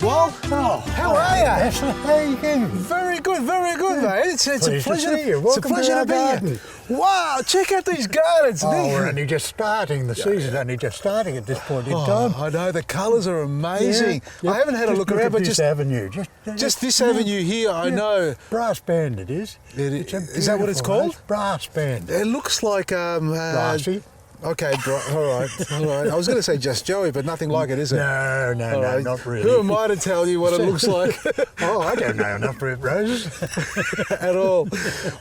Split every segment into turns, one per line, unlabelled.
Well, how are you?
Vasili, how are you going?
Very good, mate. It's a
Pleased to
pleasure
see you.
It's a
Welcome to
pleasure
our
to be here.
garden.
Wow, check out these gardens.
We're only just starting. The season's only just starting at this point in time.
I know, the colours are amazing.
Yeah.
I haven't had a
Just
look around, but
this
just
avenue.
Just this avenue here, I know.
Brass band it is.
Is
It's
that what it's
beautiful,
called?
eh? Brass band.
It looks like
Brassy.
Okay, all right. I was going to say just Joey, but nothing like it, is it?
No,
All right.
not really.
Who am I to tell you what it looks like?
Oh, I don't know enough about roses.
At all.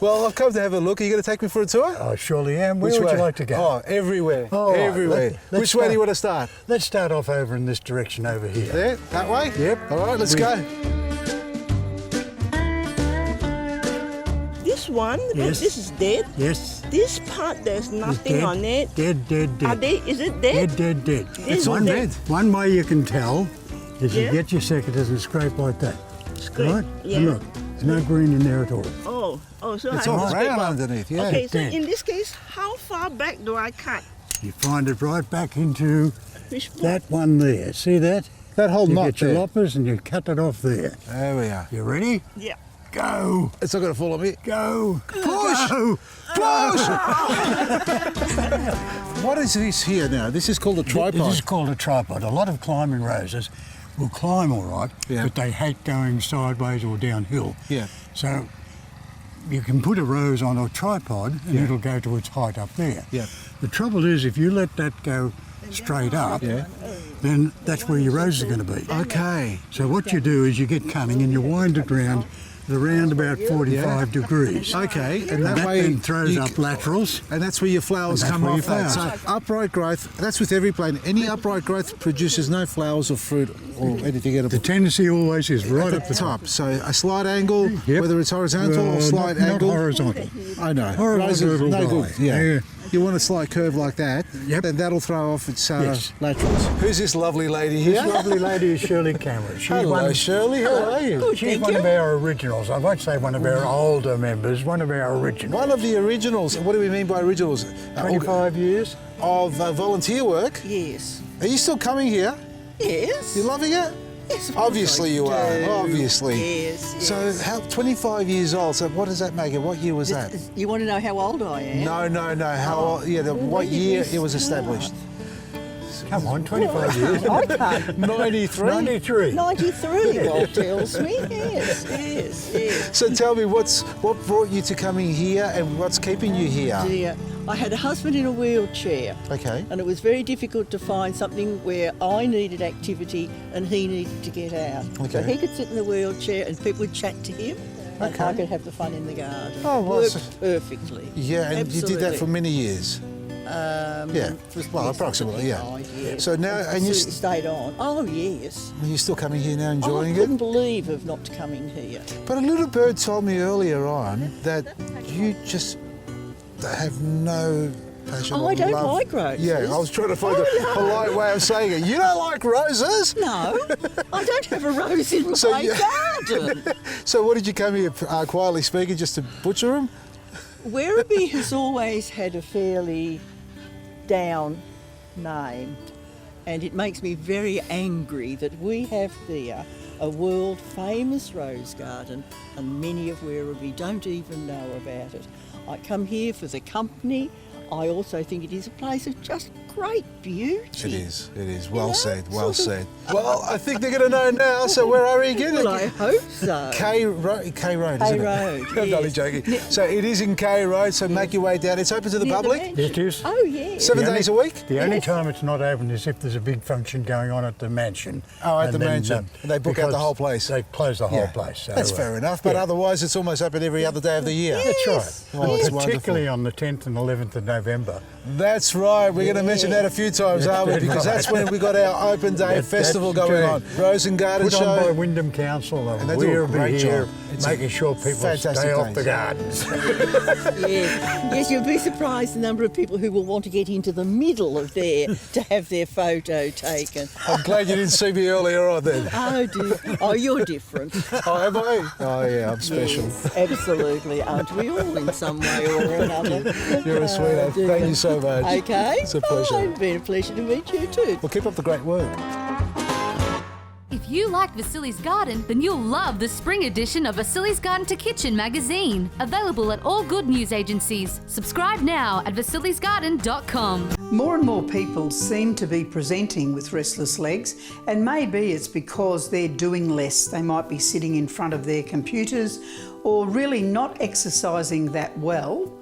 Well, I've come to have a look. Are you going to take me for a tour?
I surely am. Where
Which
would
way?
you like to go?
Oh, everywhere.
All right,
everywhere.
let's
Which way do you
start.
want to start?
Let's start off over in this direction over here.
There? That way?
Yep.
All right, let's go.
This one,
Yes.
this is dead.
Yes.
This part, there's nothing
dead.
on it.
Dead.
Is it dead?
Dead.
It's
one,
dead.
one way you can tell is you
Yeah.
get your secateurs and scrape like that.
Scrape,
Right?
yeah.
And look, there's no green in there at all.
So
It's
I
all
have to
brown
scrape up.
underneath, yeah.
Okay, so
Dead.
in this case, how far back do I cut?
You find it right back into
Which part?
that one there. See that?
That whole
You
knot
get your
there.
loppers and you cut it off there.
There we are.
You ready?
Yeah.
Go!
It's not going to fall on me.
Go!
Push!
Go!
Push! What is this here now? This is called a tripod.
This is called a tripod. A lot of climbing roses will climb all right,
Yeah.
but they hate going sideways or downhill.
Yeah.
So you can put a rose on a tripod and
Yeah.
it'll go to its height up there.
Yeah.
The trouble is if you let that go straight up,
Yeah.
then that's where your rose is going to be.
Okay.
So what you do is you get cunning and you wind it round at around about 45 degrees.
Okay, and
And
that,
that
way
then throws
you-
up laterals.
And that's where your flowers
And that's
come
where
off
your
that. So
flowers.
upright growth, that's with every plant. Any upright growth produces no flowers or fruit or anything
The
edible.
tendency always is right
At
up
the top. So a slight angle,
Yep.
whether it's horizontal or slight
not
angle.
horizontal.
I know.
Horizontal
Roses,
will
no
die.
good. Yeah.
Yeah.
You want a slight curve like that,
Yep.
then that'll throw off its
Yes.
laterals. Who's this lovely lady here?
This lovely lady is Shirley Cameron. She's
Hello, Shirley. How are you?
She's one of our originals. I won't say one of our older members, one of our originals.
One of the originals. What do we mean by originals?
25 years.
Of volunteer work.
Yes.
Are you still coming here?
Yes.
You loving it?
Yes, of course
Obviously
I
you are.
do.
Obviously.
Yes.
So
yes.
how 25 years old. So what does that make it? What year was that?
You want to know how old I am?
No. How old? Yeah. What year it was established?
Come on, 25 years.
I can't.
93.
93.
93, Bob tells me. Yes.
So tell me, what brought you to coming here, and what's keeping you here?
Dear, I had a husband in a wheelchair,
Okay.
and it was very difficult to find something where I needed activity and he needed to get out. So
Okay.
he could sit in the wheelchair and people would chat to him, and
Okay.
I could have the fun in the garden.
Oh, well,
Worked
so-
perfectly.
Yeah, and you did that for many years. Yeah. Well,
yes,
approximately. Yeah.
55, yes.
So now, and you
Absolutely stayed on. Oh, yes.
are you still coming here now,
I
enjoying
couldn't
it?
believe of not coming here.
But a little bird told me earlier on that you just have no passion
Oh,
or
I don't
love.
like roses.
Yeah, I was trying to find a polite way of saying it. You don't like roses?
No, I don't have a rose in
So
my
you-
garden.
So what did you come here, quietly speaking, just to butcher them?
Werribee has always had a fairly down name, and it makes me very angry that we have there a world famous rose garden and many of Werribee don't even know about it. I come here for the company. I also think it is a place of just great beauty.
It is. Well
know,
said, well
sort
said. Well, I think they're going to know now, so where are we again?
Well, I hope so.
K Road, isn't
K
it?
Road,
I'm only
yes.
joking. So it is in K Road, so make your way down. It's open to the
Near
public?
mansion.
It is.
Oh, yes.
7
The
days a
only-
week?
The only
Yes.
time it's not open is if there's a big function going on at the mansion.
Oh, at
And
the
then,
mansion. They book out
because
the whole place.
They close the whole
Yeah.
place. So,
That's fair enough, but
yeah.
otherwise it's almost open every other day of the year.
That's
Yes.
right.
Oh,
And
it's
particularly on the 10th and 11th of November.
That's right. We're going to mention that a few times, aren't we? Because that's when we got our open day
That-
festival
that's
going
true.
on. Rose and Garden
Put on by
Show.
Wyndham Council
And
and
they do a
we'll
great
be here
job.
making sure people
fantastic
stay off the
days.
gardens.
Yes, you'll be surprised the number of people who will want to get into the middle of there to have their photo taken.
I'm glad you didn't see me earlier on then.
Oh dear. Oh, you're different.
Oh, am I? Oh, yeah, I'm special.
Yes, absolutely. Aren't we all in some way or another?
You're a sweetheart.
dear.
Thank you so much.
Okay.
It's a pleasure.
Oh, it's been a pleasure to meet you too.
Well, keep up the great work.
If you like Vasili's Garden, then you'll love the spring edition of Vasili's Garden to Kitchen magazine. Available at all good news agencies. Subscribe now at vasilisgarden.com.
More and more people seem to be presenting with restless legs, and maybe it's because they're doing less. They might be sitting in front of their computers or really not exercising that well.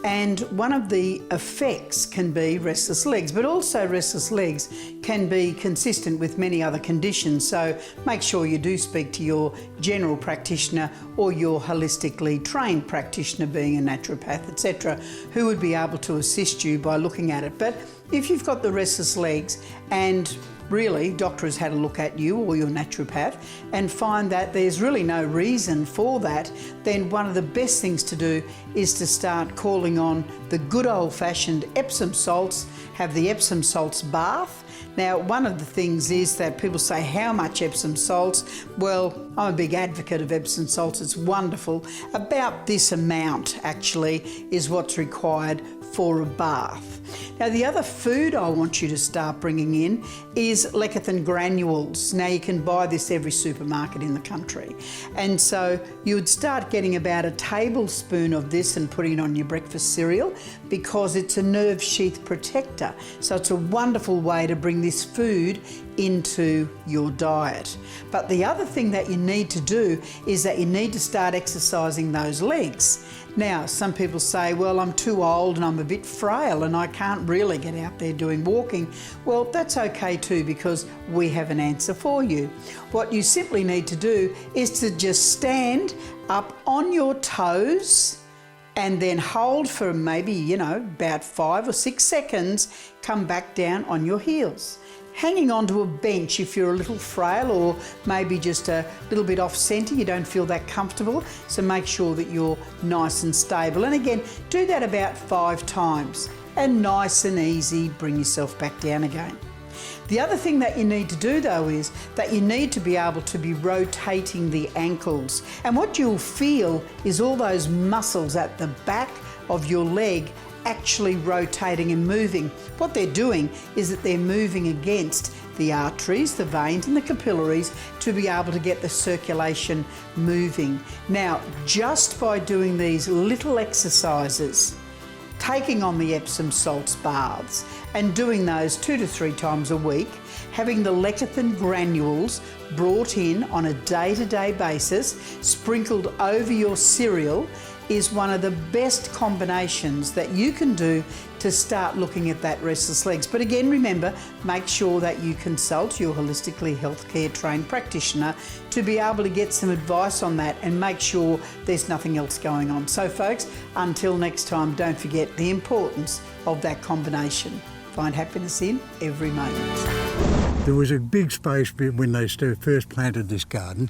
And one of the effects can be restless legs, but also restless legs can be consistent with many other conditions. So make sure you do speak to your general practitioner or your holistically trained practitioner, being a naturopath, etc., who would be able to assist you by looking at it. But if you've got the restless legs and really, doctor has had a look at you or your naturopath and find that there's really no reason for that, then one of the best things to do is to start calling on the good old-fashioned Epsom salts, have the Epsom salts bath. Now, one of the things is that people say, how much Epsom salts? Well, I'm a big advocate of Epsom salts. It's wonderful. About this amount, actually, is what's required for a bath. Now, the other food I want you to start bringing in is lecithin granules. Now, you can buy this every supermarket in the country. And so you would start getting about a tablespoon of this and putting it on your breakfast cereal, because it's a nerve sheath protector. So it's a wonderful way to bring this food into your diet. But the other thing that you need to do is that you need to start exercising those legs. Now, some people say, well, I'm too old and I'm a bit frail and I can't really get out there doing walking. Well, that's okay too, because we have an answer for you. What you simply need to do is to just stand up on your toes and then hold for maybe, about 5 or 6 seconds, come back down on your heels. Hanging onto a bench if you're a little frail or maybe just a little bit off centre, you don't feel that comfortable, so make sure that you're nice and stable. And again, do that about 5 times and nice and easy, bring yourself back down again. The other thing that you need to do though is that you need to be able to be rotating the ankles. And what you'll feel is all those muscles at the back of your leg actually rotating and moving. What they're doing is that they're moving against the arteries, the veins and the capillaries to be able to get the circulation moving. Now, just by doing these little exercises, taking on the Epsom salts baths and doing those 2 to 3 times a week, having the lecithin granules brought in on a day-to-day basis, sprinkled over your cereal, is one of the best combinations that you can do to start looking at that restless legs. But again, remember, make sure that you consult your holistically healthcare trained practitioner to be able to get some advice on that and make sure there's nothing else going on. So folks, until next time, don't forget the importance of that combination. Find happiness in every moment.
There was a big space when they first planted this garden.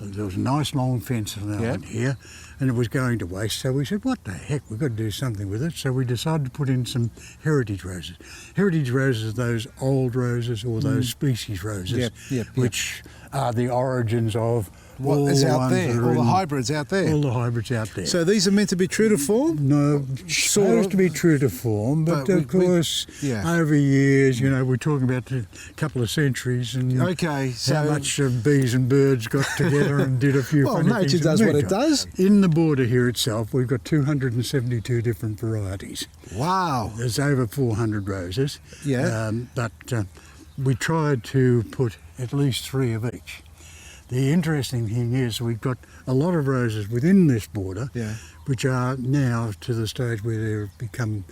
There was a nice long fence around here, and it was going to waste. So we said, what the heck, we've got to do something with it. So we decided to put in some heritage roses. Heritage roses are those old roses or those species roses, which are the origins of
What
all
is
the
out
ones
there,
that are
all the
in-
hybrids out there.
All the hybrids out there.
So these are meant to be true to form?
No,
Sort
supposed
of.
to be true to form, but
But
of course, over years, we're talking about a couple of centuries, and
Okay, so...
how much bees and birds got together and did a few
Well,
funny
nature
things
does
in
what it
nature.
does.
In the border here itself, we've got 272 different varieties.
Wow.
There's over 400 roses.
Yeah.
But we tried to put at least 3 of each. The interesting thing is we've got a lot of roses within this border, which are now to the stage where they've become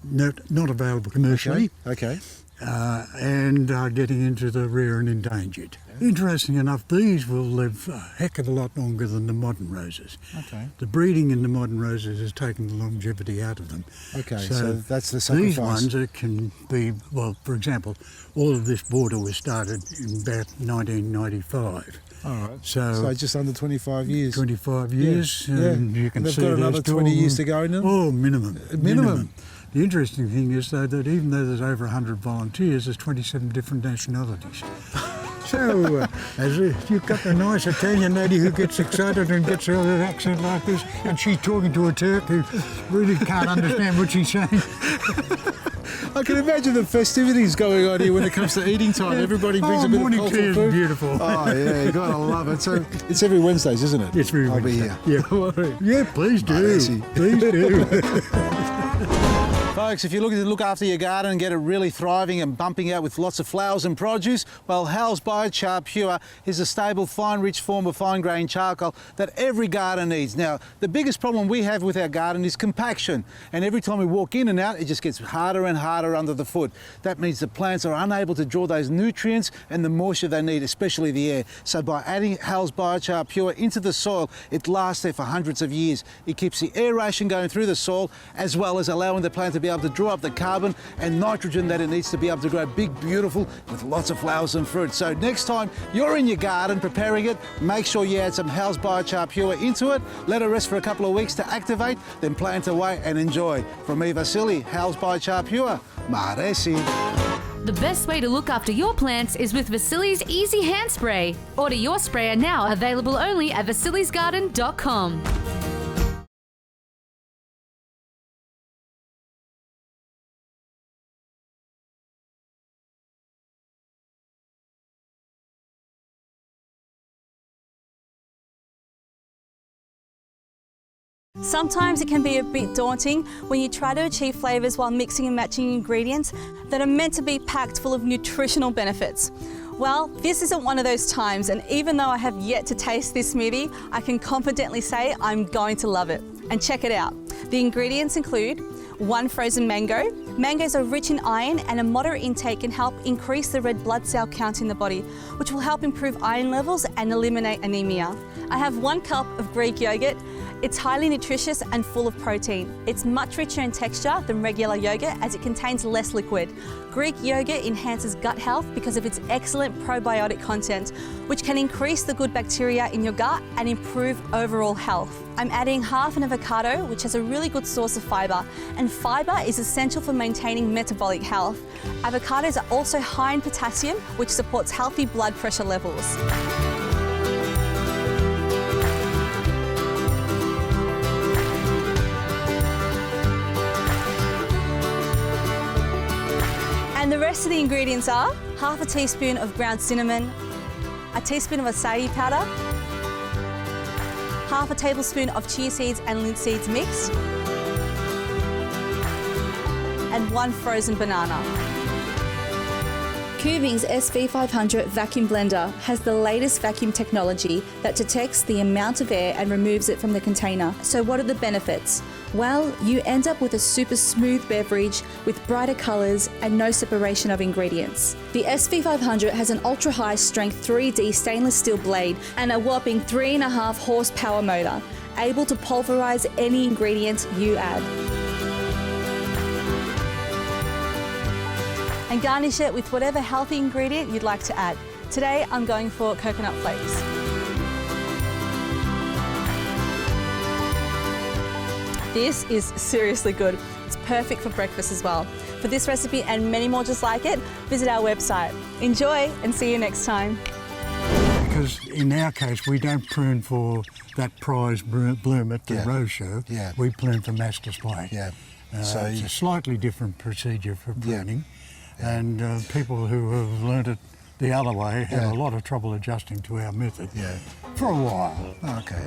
not available commercially.
Okay.
And are getting into the rare and endangered. Interesting enough, these will live a heck of a lot longer than the modern roses.
Okay.
The breeding in the modern roses has taken the longevity out of them.
Okay, so that's the sacrifice.
These ones that can be, well, for example, all of this border was started in about 1995.
All right.
So
just under 25 years.
25 years,
Yeah.
and you can
And they've
see
got another
there's
20
still-
years to go in them?
Oh, minimum.
Minimum.
The interesting thing is, though, that even though there's over 100 volunteers, there's 27 different nationalities. So, you've got a nice Italian lady who gets excited and gets an accent like this, and she's talking to a Turk who really can't understand what she's saying.
I can imagine the festivities going on here when it comes to eating time. Everybody brings a bit of
morning
colourful
tea is
food.
beautiful.
Oh, yeah, you gotta love it. So it's every Wednesdays, isn't it?
It's very
I'll be
Wednesday.
here.
Yeah.
All right.
Yeah, please do.
Vasili.
Please do.
Folks, if you're looking to look after your garden and get it really thriving and bumping out with lots of flowers and produce, well, Hal's Biochar Pure is a stable, fine, rich form of fine-grained charcoal that every garden needs. Now, the biggest problem we have with our garden is compaction, and every time we walk in and out, it just gets harder and harder under the foot. That means the plants are unable to draw those nutrients and the moisture they need, especially the air. So by adding Hal's Biochar Pure into the soil, it lasts there for hundreds of years. It keeps the aeration going through the soil, as well as allowing the plant to be able to draw up the carbon and nitrogen that it needs to be able to grow big, beautiful, with lots of flowers and fruit. So next time you're in your garden preparing it, make sure you add some Hal's Biochar Pure into it, let it rest for a couple of weeks to activate, then plant away and enjoy. From me, Vasili, Hal's Biochar Pure, Maresi.
The best way to look after your plants is with Vasili's Easy Hand Spray. Order your sprayer now, available only at vasilisgarden.com.
Sometimes it can be a bit daunting when you try to achieve flavours while mixing and matching ingredients that are meant to be packed full of nutritional benefits. Well, this isn't one of those times, and even though I have yet to taste this smoothie, I can confidently say I'm going to love it. And check it out. The ingredients include 1 frozen mango. Mangoes are rich in iron, and a moderate intake can help increase the red blood cell count in the body, which will help improve iron levels and eliminate anemia. I have 1 cup of Greek yogurt. It's highly nutritious and full of protein. It's much richer in texture than regular yogurt as it contains less liquid. Greek yogurt enhances gut health because of its excellent probiotic content, which can increase the good bacteria in your gut and improve overall health. I'm adding half an avocado, which has a really good source of fibre, and fibre is essential for maintaining metabolic health. Avocados are also high in potassium, which supports healthy blood pressure levels. And the rest of the ingredients are half a teaspoon of ground cinnamon, a teaspoon of acai powder, half a tablespoon of chia seeds and linseeds mixed, and 1 frozen banana. Kuving's SV500 vacuum blender has the latest vacuum technology that detects the amount of air and removes it from the container. So what are the benefits? Well, you end up with a super smooth beverage with brighter colours and no separation of ingredients. The SV500 has an ultra-high strength 3D stainless steel blade and a whopping 3.5 horsepower motor, able to pulverise any ingredient you add. And garnish it with whatever healthy ingredient you'd like to add. Today, I'm going for coconut flakes. This is seriously good. It's perfect for breakfast as well. For this recipe and many more just like it, visit our website. Enjoy and see you next time.
Because in our case, we don't prune for that prize bloom at the rose show.
Yeah.
We prune for mass display.
Yeah.
So it's a slightly different procedure for pruning. And people who have learnt it the other way have a lot of trouble adjusting to our method.
Yeah.
For a while.
Okay.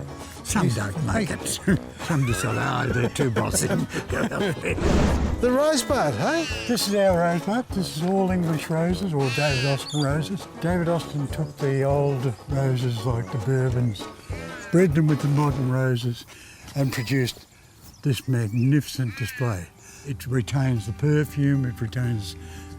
Some don't make it. Some decide, they're too bossy.
The rosebud, hey?
This is our rosebud. This is all English roses, or David Austin roses. David Austin took the old roses like the bourbons, bred them with the modern roses, and produced this magnificent display. It retains the perfume, it retains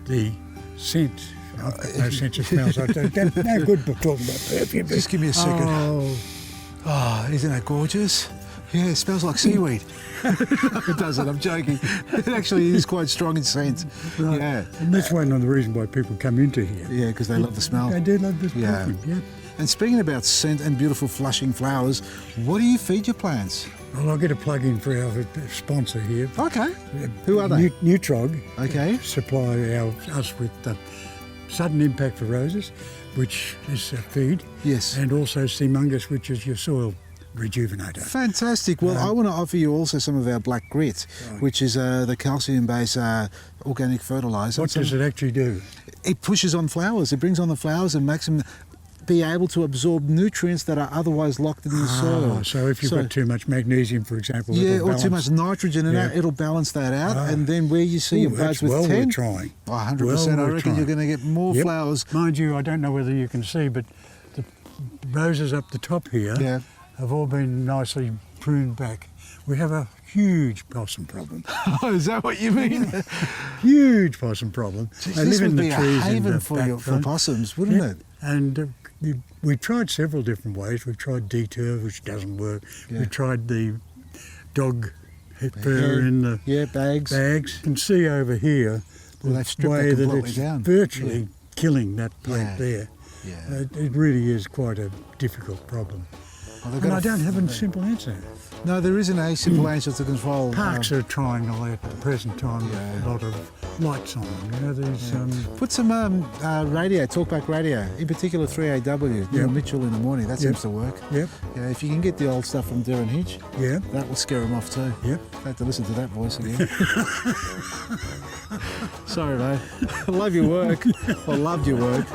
the scent. I've got no sense of smell, so that's no good for talking about perfume.
Just give me a second. Oh, isn't that gorgeous? Yeah, it smells like seaweed. It doesn't, I'm joking. It actually is quite strong in scent.
Right.
Yeah.
And that's one of the reasons why people come into here.
Yeah, because they love the smell.
They do love this
Yeah.
perfume, yeah.
And speaking about scent and beautiful flushing flowers, what do you feed your plants?
Well, I'll get a plug in for our sponsor here.
Okay. Who are they?
Nutrog.
Okay.
Supply us with sudden impact for roses, which is a feed.
Yes.
And also Seamungus, which is your soil rejuvenator.
Fantastic. Well, I want to offer you also some of our black grit, which is the calcium-based organic fertiliser.
What does it actually do?
It pushes on flowers. It brings on the flowers and makes them be able to absorb nutrients that are otherwise locked in the soil.
So if you've got too much magnesium, for example,
or too much nitrogen in it, it'll balance that out. And then where you see your buds with 10,
we're trying.
100%, I reckon you're going to get more flowers.
Mind you, I don't know whether you can see, but the roses up the top here have all been nicely pruned back. We have a huge possum problem.
Oh, is that what you mean?
Huge possum problem.
Jeez,
they
this
live in
would
the
be
trees
a haven
in the
for possums, wouldn't it?
And we've tried several different ways. We've tried deter, which doesn't work. We've tried the dog fur in the
bags.
You can see over here the way that it's virtually killing that plant there.
Yeah.
It really is quite a difficult problem.
Well,
and I don't have a simple answer.
No, there isn't a simple answer to control.
Parks are trying at the present time a lot of lights on them. You know, these.
Put some radio, talkback radio, in particular 3AW, Mitchell in the morning. That seems to work.
Yep.
Yeah, if you can get the old stuff from Darren Hitch, that will scare them off too.
Yep.
I have to listen to that voice again. Sorry, mate. I love your work. I loved your work.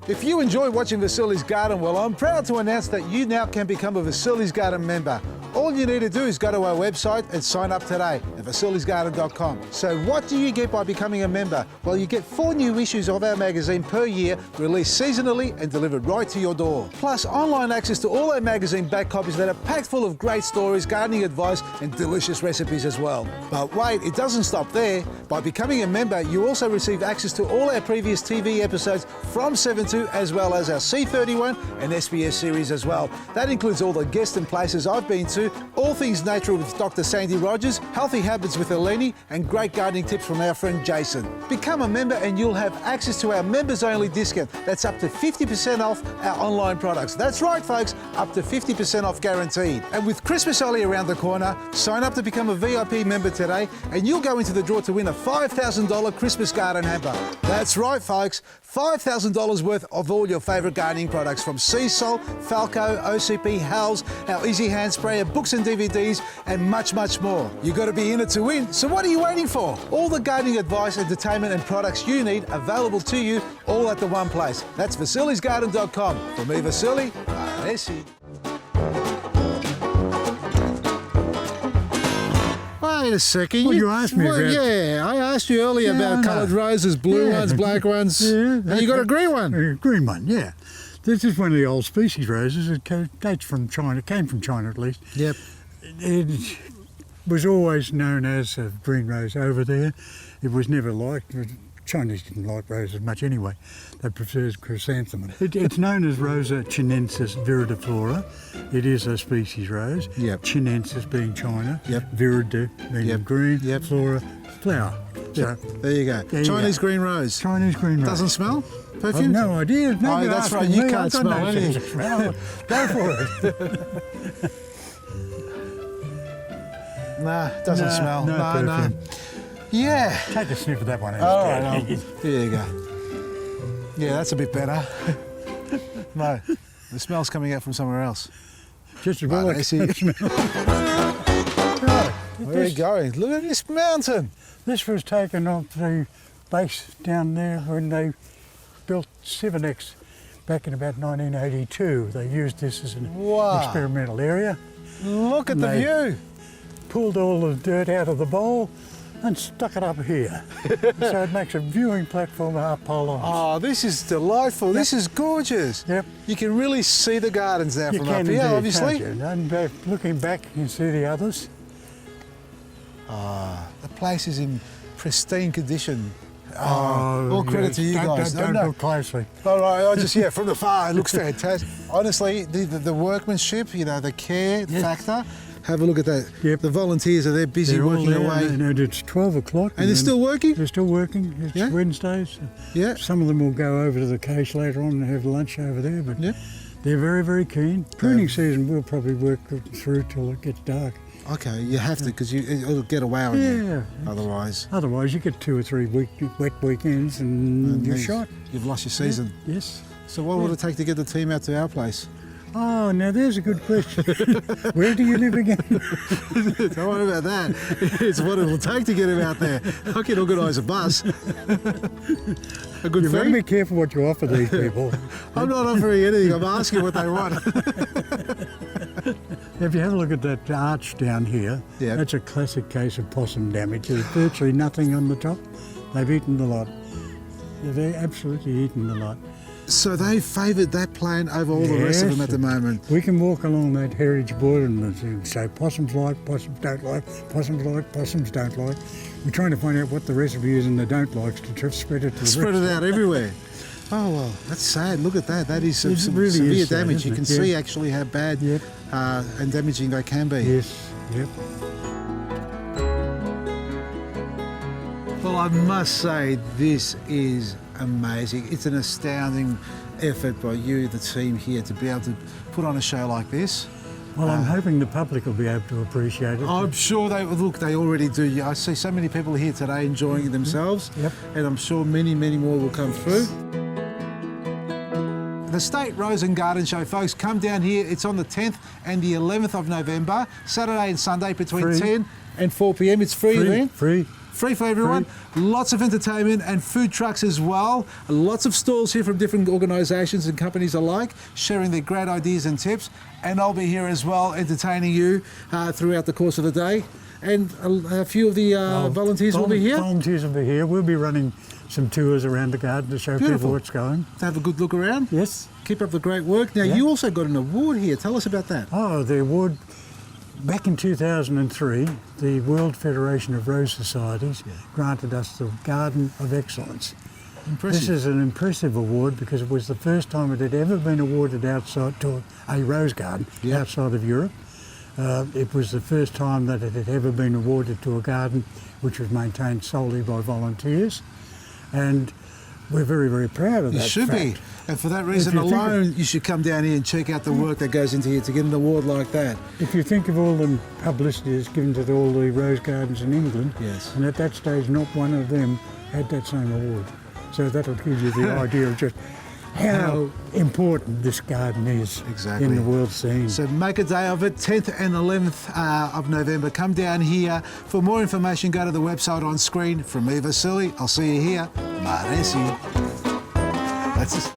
If you enjoy watching Vasili's Garden, well, I'm proud to announce that you now can become a Vasili's Garden member. All you need to do is go to our website and sign up today at vasilisgarden.com. So what do you get by becoming a member? Well, you get 4 new issues of our magazine per year, released seasonally and delivered right to your door. Plus, online access to all our magazine back copies that are packed full of great stories, gardening advice and delicious recipes as well. But wait, it doesn't stop there. By becoming a member, you also receive access to all our previous TV episodes from 7-2, as well as our C31 and SBS series as well. That includes all the guests and places I've been to, all things natural with Dr. Sandy Rogers, healthy habits with Eleni, and great gardening tips from our friend Jason. Become a member and you'll have access to our members-only discount. That's up to 50% off our online products. That's right, folks, up to 50% off guaranteed. And with Christmas only around the corner, sign up to become a VIP member today and you'll go into the draw to win a $5,000 Christmas garden hamper. That's right, folks, $5,000 worth of all your favourite gardening products from Sea Salt, Falco, OCP, Howells, our Easy Hand Sprayer, books and DVDs, and much, much more. You've got to be in it to win, so what are you waiting for? All the gardening advice, entertainment and products you need available to you all at the one place. That's vasilisgarden.com. For me, Vasili, Aresi. Wait a second.
Well, you asked me about...
Yeah, I asked you earlier about coloured roses, blue ones, black ones, and you got a green one.
A green one, yeah. This is one of the old species roses. It dates from China, came from China at least.
Yep.
It was always known as a green rose over there. It was never liked. Chinese didn't like roses much anyway. They preferred chrysanthemum. It's known as Rosa chinensis viridiflora. It is a species rose.
Yep.
Chinensis being China.
Yep.
Viride being green.
Yep.
Flora, flower. So,
there you go. Chinese green rose.
Chinese green rose.
Doesn't smell?
I've
Perfume?
no idea.
Oh, that's right. You can't smell anything.
Go for it.
Nah, doesn't smell.
No perfume.
Yeah.
Take a sniff of that one.
All right. There you go. Yeah, that's a bit better. No, the smell's coming out from somewhere else.
Just as well.
Where are you going? Look at this mountain.
This was taken off the base down there when they built Civinex back in about 1982. They used this as an experimental area.
Look at the view.
Pulled all the dirt out of the bowl and stuck it up here. So it makes a viewing platform half polarised.
Oh, this is delightful. This is gorgeous.
Yep.
You can really see the gardens now
You
from
can
up here,
indeed,
obviously.
can't you? And looking back, you can see the others.
The place is in pristine condition. All credit to you guys.
Don't look closely.
All right, from afar, it looks fantastic. Honestly, the workmanship, the care factor Have a look at that.
Yep.
The volunteers are there busy
They're all
working
there,
away.
and it's 12 o'clock.
And they're still working?
They're still working. It's
Yeah.
Wednesdays.
Yeah.
Some of them will go over to the cache later on and have lunch over there, but
Yeah.
they're very, very keen. Pruning season will probably work through till it gets dark.
Okay, you have to because it'll get away on you.
Yeah.
Otherwise,
Otherwise, you get 2 or 3 wet weekends and you're shot.
You've lost your season.
Yes.
So what would it take to get the team out to our place?
Oh, now there's a good question. Where do you live again?
Don't worry about that. It's what it'll take to get him out there. I can organise a bus. A good
You've got to
fee?
be careful what you offer these people.
I'm not offering anything. I'm asking what they want.
If you have a look at that arch down here,
Yeah.
that's a classic case of possum damage. There's virtually nothing on the top. They've eaten the lot. They've absolutely eaten the lot.
So they favoured that plan over all the rest of them at the moment.
We can walk along that heritage board and say possums like, possums don't like, possums like, possums don't like. We're trying to find out what the recipe is and the don't likes to spread it to the
Spread
rest.
it out everywhere. Oh, well, that's sad. Look at that. That is some,
It
some
really
severe
is sad,
damage. You
isn't
can
it?
see
Yeah.
actually how bad
Yep.
and damaging they can be.
Yes, yep.
Well, I must say, this is amazing. It's an astounding effort by you, the team here, to be able to put on a show like this.
Well, I'm hoping the public will be able to appreciate it.
I'm sure they look. They already do. I see so many people here today enjoying it themselves,
Yep.
and I'm sure many, many more will come through. The State Rose and Garden Show, folks, come down here. It's on the 10th and the 11th of November, Saturday and Sunday between
Free.
10 and 4 p.m. It's free, then.
Free.
Free for everyone. Lots of entertainment and food trucks as well. Lots of stalls here from different organisations and companies alike, sharing their great ideas and tips. And I'll be here as well, entertaining you throughout the course of the day. And a few of the volunteers will be here.
Volunteers will be here. We'll be running some tours around the garden to show
Beautiful.
people what's going.
To have a good look around.
Yes.
Keep up the great work. Now,
Yeah.
you also got an award here. Tell us about that.
Oh, the award. Back in 2003, the World Federation of Rose Societies granted us the Garden of Excellence.
Impressive.
This is an impressive award because it was the first time it had ever been awarded outside to a rose garden
Yeah.
outside of Europe. It was the first time that it had ever been awarded to a garden which was maintained solely by volunteers, and we're very, very proud of
You
that
should be.
fact.
And for that reason
you think of-
alone, you should come down here and check out the work that goes into here to get an award like that.
If you think of all the publicity that's given to all the rose gardens in England,
Yes.
and at that stage not one of them had that same award. So that'll give you the idea of just how important this garden is
Exactly.
in the world scene.
So make a day of it, 10th and 11th of November. Come down here. For more information, go to the website on screen. From me, Vasili, I'll see you here. Maresi. That's it.